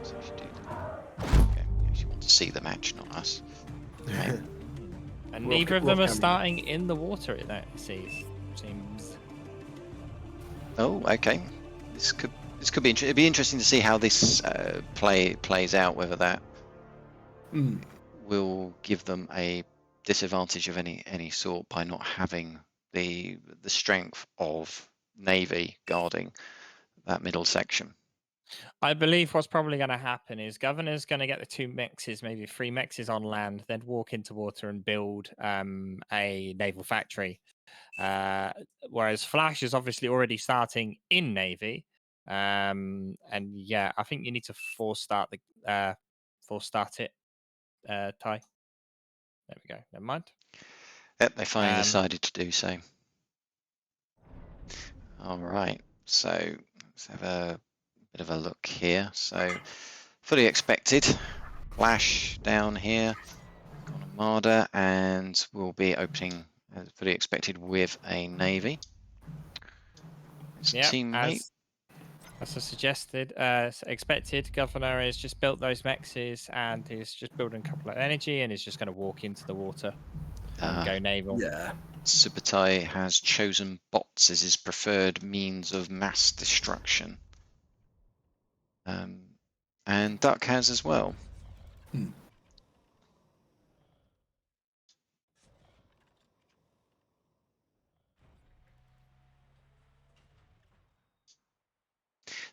So we should do that. Okay, we actually want to see the match, not us. Okay. And neither of them are starting in the water, it seems. Oh, okay. This could be it'd be interesting to see how this plays out. Whether that will give them a disadvantage of any sort by not having the strength of Navy guarding that middle section. I believe what's probably going to happen is Governor's going to get the 2 mexes, maybe 3 mexes on land, then walk into water and build a naval factory. Whereas Flash is obviously already starting in Navy. And yeah, I think you need to force start it, Ty. There we go. Never mind. Yep, they finally decided to do so. All right, so let's have a bit of a look here. So, fully expected. Flash down here on Armada, and we'll be opening as fully expected with a Navy. Yeah, teammate. As I suggested, expected, Governor has just built those mexes and he's just building a couple of energy and he's just going to walk into the water and go naval. Yeah. Sabutai has chosen bots as his preferred means of mass destruction. And Duck has as well.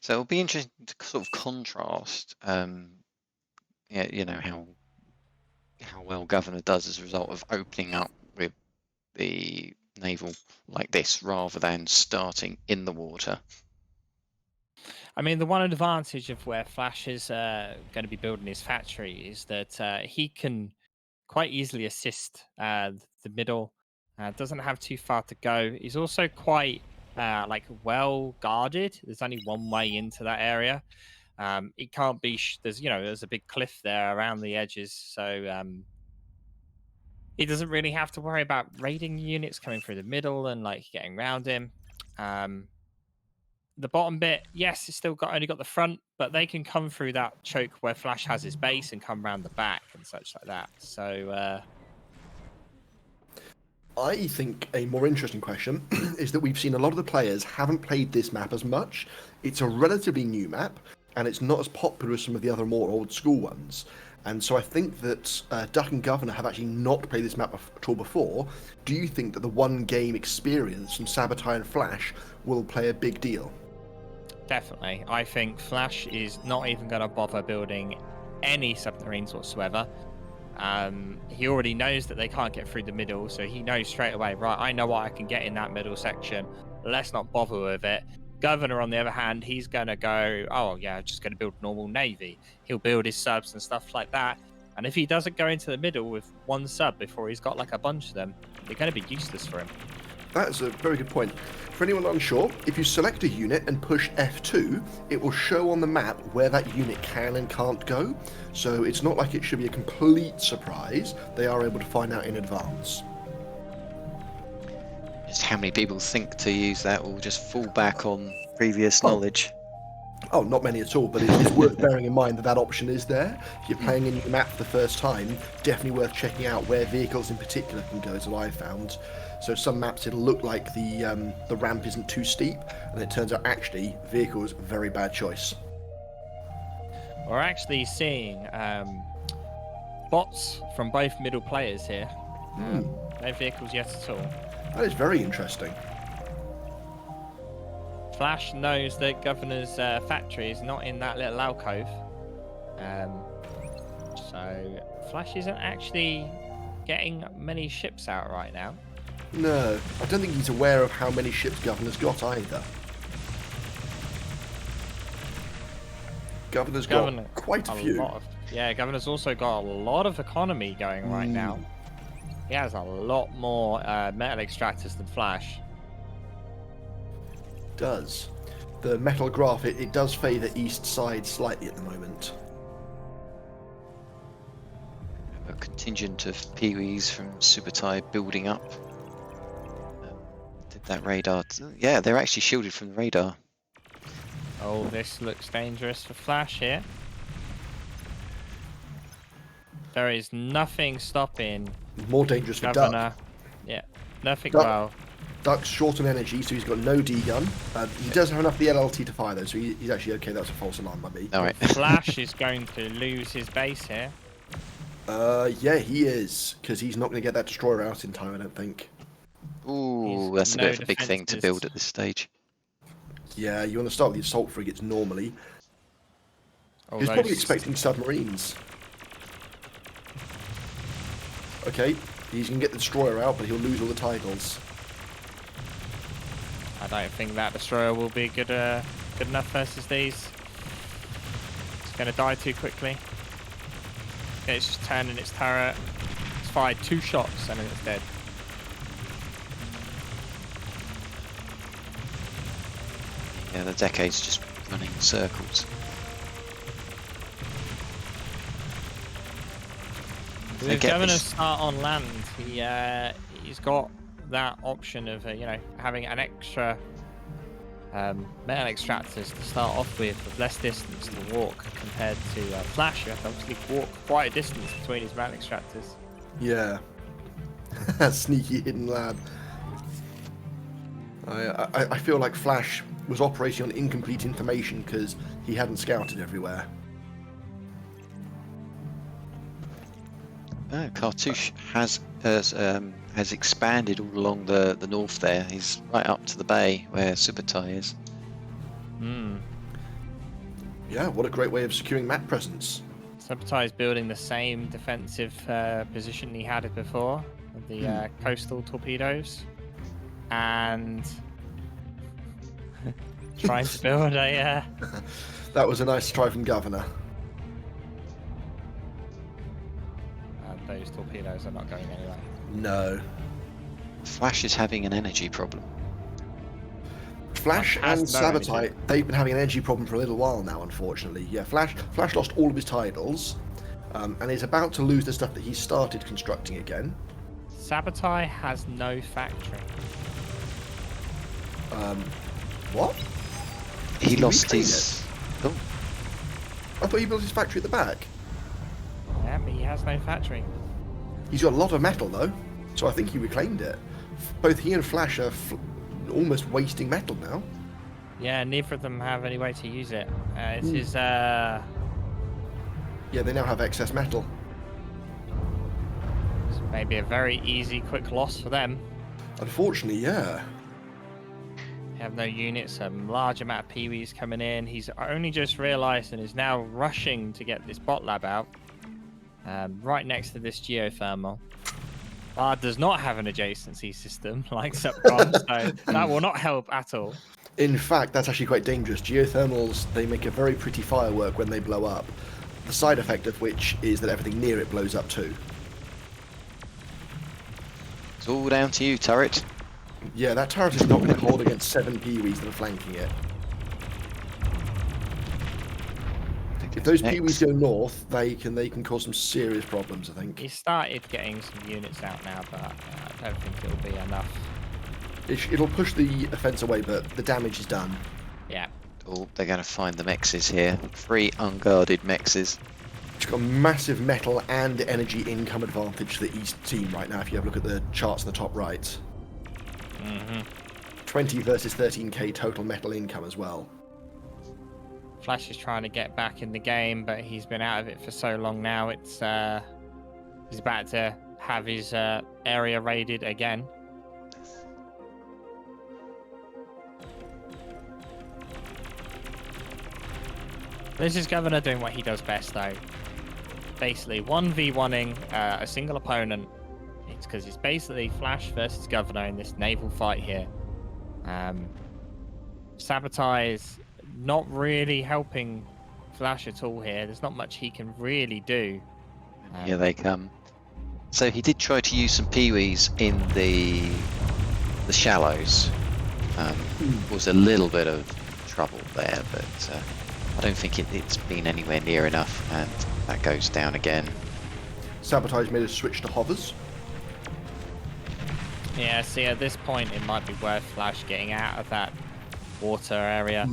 So it'll be interesting to sort of contrast, yeah, you know, how well Governor does as a result of opening up with the naval like this rather than starting in the water. I mean, the one advantage of where Flash is going to be building his factory is that he can quite easily assist the middle. Doesn't have too far to go. He's also quite like well guarded. There's only one way into that area. It can't be. There's a big cliff there around the edges, so he doesn't really have to worry about raiding units coming through the middle and like getting around him. The bottom bit, yes, it's still only got the front, but they can come through that choke where Flash has his base and come around the back and such like that. So I think a more interesting question is that we've seen a lot of the players haven't played this map as much. It's a relatively new map, and it's not as popular as some of the other more old school ones. And so I think that Duck and Governor have actually not played this map at all before. Do you think that the one game experience from Sabutai and Flash will play a big deal? Definitely. I think Flash is not even going to bother building any submarines whatsoever. He already knows that they can't get through the middle, so he knows straight away, right, I know what I can get in that middle section. Let's not bother with it. Governor, on the other hand, he's going to go, oh, yeah, just going to build normal Navy. He'll build his subs and stuff like that. And if he doesn't go into the middle with one sub before he's got like a bunch of them, they're going to be useless for him. That's a very good point. For anyone unsure, if you select a unit and push F2, it will show on the map where that unit can and can't go. So it's not like it should be a complete surprise. They are able to find out in advance. Just how many people think to use that will just fall back on previous knowledge? Oh, not many at all, but it's worth bearing in mind that that option is there. If you're playing a new map for the first time, definitely worth checking out where vehicles in particular can go, as I found. So some maps it'll look like the ramp isn't too steep, and it turns out actually vehicles very bad choice. We're actually seeing bots from both middle players here. No vehicles yet at all. That is very interesting. Flash knows that Governor's factory is not in that little alcove. So Flash isn't actually getting many ships out right now. No, I don't think he's aware of how many ships Governor's got either. Governor's got quite a few. Governor's also got a lot of economy going right now. He has a lot more metal extractors than Flash. Does. The metal graph, it does favour east side slightly at the moment. A contingent of Pee-wees from Sabutai building up. Did that radar? Yeah, they're actually shielded from the radar. Oh, this looks dangerous for Flash here. There is nothing stopping More dangerous for Duck. Governor. Yeah, nothing. Duck. Well, Duck's short on energy, so he's got no D-gun. He does have enough of the LLT to fire, though, so he's actually okay. That's a false alarm by me. All right. Flash is going to lose his base here. Yeah, he is, because he's not going to get that destroyer out in time, I don't think. Ooh, that's a bit of a big thing to build at this stage. Yeah, you want to start with the assault frigates normally. He's probably expecting submarines. Okay, he's going to get the destroyer out, but he'll lose all the titles. I don't think that destroyer will be good enough versus these. It's going to die too quickly. It's just turning its turret. It's fired 2 shots and then it's dead. Yeah, the Decade's just running in circles. With Governor start on land, he's got that option of having an extra metal extractors to start off with less distance to walk compared to Flash, who have to obviously walk quite a distance between his metal extractors. Yeah. Sneaky hidden lab. I feel like Flash was operating on incomplete information because he hadn't scouted everywhere. Cartouche has expanded all along the north there. He's right up to the bay where Sabutai is. Yeah, what a great way of securing map presence. Sabutai is building the same defensive position he had it before, with the coastal torpedoes, and trying to build a... That was a nice try from Governor. Those torpedoes are not going anywhere. No. Flash is having an energy problem. Flash and Sabutai, they've been having an energy problem for a little while now, unfortunately. Yeah, Flash lost all of his titles, and is about to lose the stuff that he started constructing again. Sabutai has no factory. What? He lost his... Oh. I thought he built his factory at the back. Yeah, but he has no factory. He's got a lot of metal, though, so I think he reclaimed it. Both he and Flash are almost wasting metal now. Yeah, neither of them have any way to use it. This is... Yeah, they now have excess metal. It's maybe a very easy, quick loss for them. Unfortunately, yeah. They have no units, a large amount of peewees coming in. He's only just realised and is now rushing to get this bot lab out. Right next to this geothermal. Does not have an adjacency system like Subcom, so that will not help at all. In fact, that's actually quite dangerous. Geothermals, they make a very pretty firework when they blow up. The side effect of which is that everything near it blows up too. It's all down to you, turret. Yeah, that turret is not going to hold against 7 peewees that are flanking it. If those peewees go north, they can cause some serious problems, I think. He started getting some units out now, but I don't think it'll be enough. It'll push the offence away, but the damage is done. Yeah. Oh, they're going to find the mexes here. 3 unguarded mexes. It's got a massive metal and energy income advantage to the East team right now, if you have a look at the charts in the top right. 20 versus 13k total metal income as well. Flash is trying to get back in the game, but he's been out of it for so long now. It's he's about to have his area raided again. This is Governor doing what he does best, though. Basically, 1v1ing a single opponent. It's because it's basically Flash versus Governor in this naval fight here. Sabutai is not really helping Flash at all here. There's not much he can really do. Here they come. So he did try to use some peewees in the shallows. Was a little bit of trouble there, but I don't think it's been anywhere near enough, and that goes down again. Sabutai's made a switch to hovers. Yeah, see, at this point, it might be worth Flash getting out of that water area.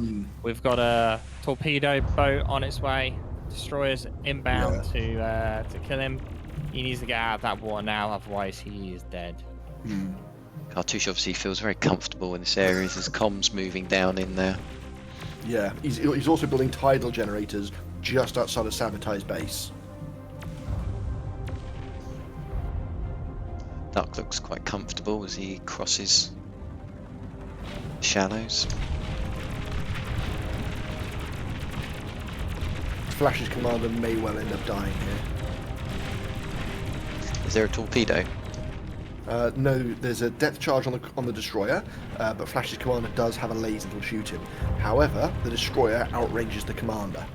We've got a torpedo boat on its way. destroyers inbound to kill him. He needs to get out of that water now, otherwise he is dead. Cartouche obviously feels very comfortable in this area as his comms moving down in there. Yeah, he's also building tidal generators just outside of Sabutai's base. Duck looks quite comfortable as he crosses the shallows. Flash's commander may well end up dying here. Is there a torpedo? No, there's a depth charge on the destroyer, but Flash's commander does have a laser that'll shoot him. However, the destroyer outranges the commander.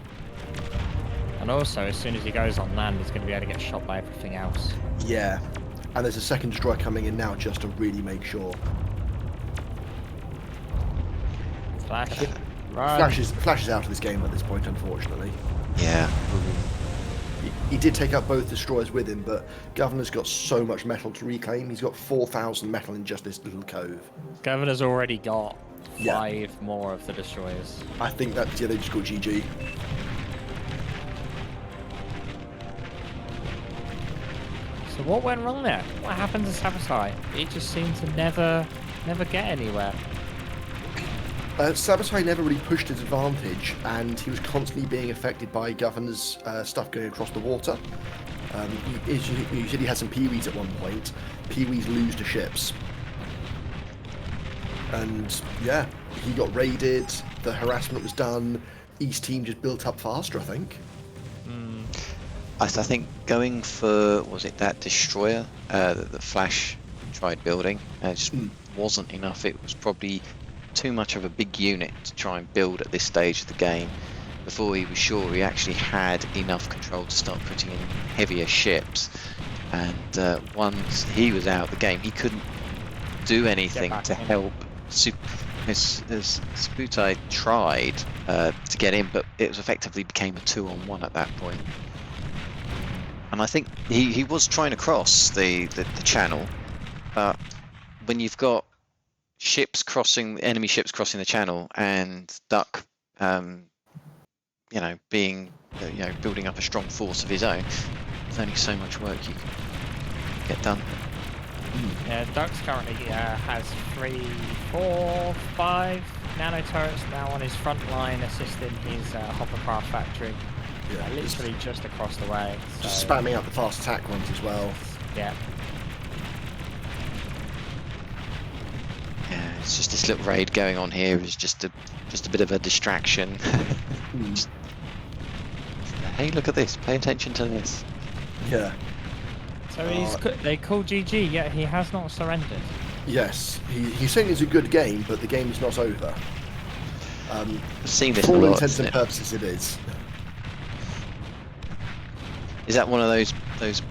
And also, as soon as he goes on land, he's going to be able to get shot by everything else. Yeah, and there's a second destroyer coming in now just to really make sure. Flash. Flash is out of this game at this point, unfortunately. Yeah. He did take up both destroyers with him, but Governor's got so much metal to reclaim. He's got 4,000 metal in just this little cove. Governor's already got Yeah. 5 more of the destroyers. I think that, yeah, they just got GG. So what went wrong there? What happened to Sabutai? He just seemed to never get anywhere. Sabutai never really pushed his advantage, and he was constantly being affected by Governor's stuff going across the water. You said he had some peewees at one point. Peewees lose to ships. And yeah, he got raided, the harassment was done, East team just built up faster, I think. I think going for, was it that destroyer that the Flash tried building, just wasn't enough. It was probably too much of a big unit to try and build at this stage of the game before he was sure he actually had enough control to start putting in heavier ships. And once he was out of the game, he couldn't do anything to help. As Sabutai tried to get in, but it was effectively became a 2-on-1 at that point. And I think he was trying to cross the channel, but when you've got enemy ships crossing the channel, and Duck, being, building up a strong force of his own, there's only so much work you can get done. Yeah, Duck's currently has 3, 4, 5 nano turrets now on his front line, assisting his hovercraft factory. Yeah, literally just across the way. Just spamming out the fast attack ones as well. Yeah. Yeah, it's just this little raid going on here is just a bit of a distraction. Just, hey, look at this! Pay attention to this. Yeah. So they call GG, yet he has not surrendered. Yes, he's saying it's a good game, but the game is not over. I've seen this for a all lot, intents and purposes, it is. Is that one of those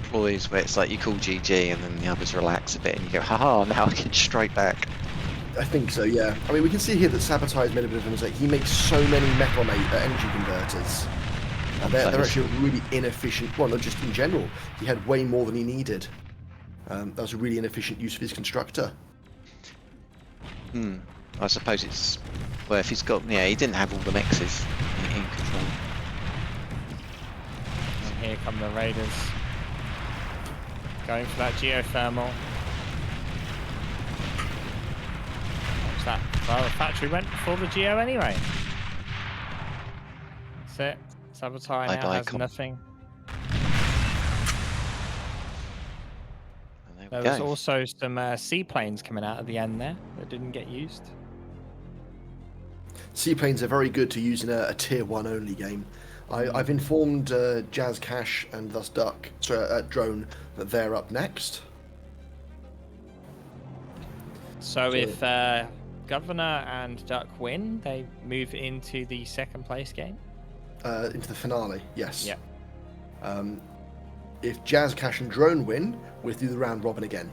ploys where it's like you call GG and then the others relax a bit and you go, haha, now I can strike back? I think so, yeah. I mean, we can see here that Sabutai has made a bit of a mistake. He makes so many metal energy converters. And they're actually really inefficient. Well, not just in general. He had way more than he needed. That was a really inefficient use of his constructor. I suppose it's... Well, if he's got... Yeah, he didn't have all the mexes in control. And here come the raiders. Going for that geothermal. What's that? Well, the factory went before the geo anyway. That's it. Sabutai now has nothing. There was also some seaplanes coming out at the end there that didn't get used. Seaplanes are very good to use in a tier 1 only game. I've informed Jazz Cash and thus Drone that they're up next. So if Governor and Duck win, they move into the second place game? Into the finale, yes. Yeah. If Jazz, Cash and Drone win, we'll do the round robin again.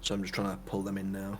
So I'm just trying to pull them in now.